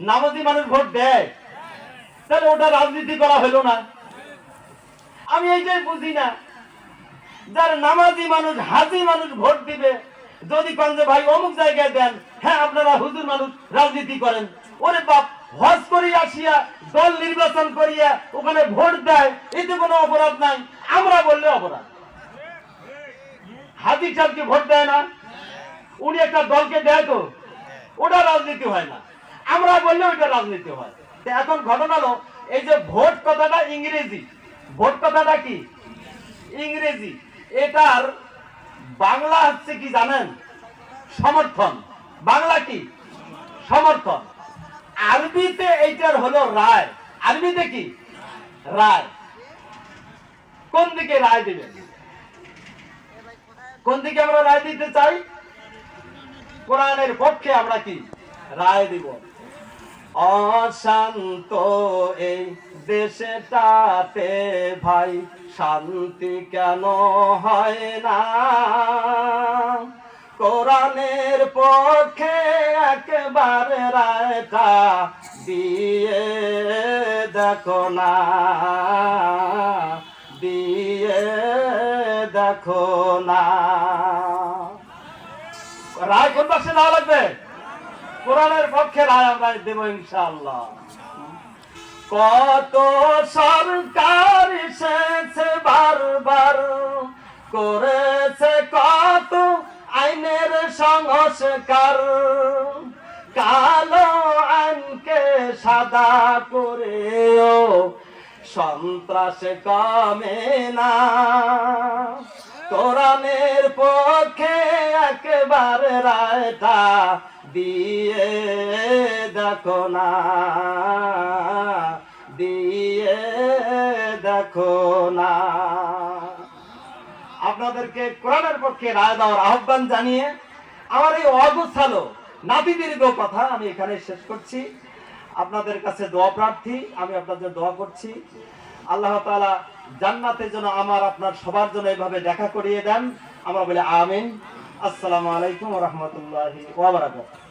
নামাজি মানুষ ভোট দেয়, তাহলে ওটা রাজনীতি করা হলো না? আমি এইটাই বুঝি না। যার নামাজি মানুষ, হাজি মানুষ ভোট দিবে, যদি কোন যে ভাই অমুক জায়গায় দেন, হ্যাঁ আপনারা হুজুর মানুষ রাজনীতি করেন, ওরে বাপ, হজ করি আসিয়া দল নির্বাচন করিয়া ওখানে ভোট দেয়, এতে কোনো অপরাধ নাই, আমরা বললে অপরাধ। হাজি সাহেবকে ভোট দেয় না, উনি একটা দলকে দেয়, তো ওটা রাজনীতি হয় না, আমরা বললে ওইটা রাজনীতি হয়। এখন ঘটনা হলো, এই যে ভোট কথাটা ইংরেজি, ভোট কথাটা কি ইংরেজি, এটার বাংলা হচ্ছে কি জানেন? সমর্থন। বাংলা কি? সমর্থন। আরবিতে এইটার হলো রায়। আরবিতে কি? রায়। কোন দিকে রায় দিবেন? কোন দিকে আমরা রায় দিতে চাই? কোরআনের পক্ষে আমরা কি রায় দিব। অশান্ত এই দেশটাতে ভাই শান্তি কেন হয় না? কোরআনের পক্ষে একবারে রায়টা দিয়ে দেখো না, দিয়ে দেখো না। রায় কোন পাশে দেওয়া লাগবে? কোরআনের পক্ষে রায় আমরা দেব ইনশাআল্লাহ। কত সরকার এসেছে বারবার, করেছে কত আইনের সংস্কার, কালো আইনকে সাদা করেও সন্ত্রাস কমে না। কোরআনের পক্ষে একবারে রায়টা দিয়ে দেখো না, দিয়ে দেখো না। আপনাদেরকে কোরআনের পক্ষে রায় দেওয়ার আহ্বান জানিয়ে আমার এই অগোছালো নাতিদীর্ঘ কথা আমি এখানে শেষ করছি। আপনাদের কাছে দোয়া প্রার্থী, আমি আপনাদের দোয়া করছি আল্লাহ তাআলা জান্নাতে যেন আমার আপনার সবার জন্য এইভাবে দেখা করিয়ে দেন। আমরা বলি আমিন। আসসালামু আলাইকুম ওয়া রাহমাতুল্লাহি ওয়া বারাকাতুহু।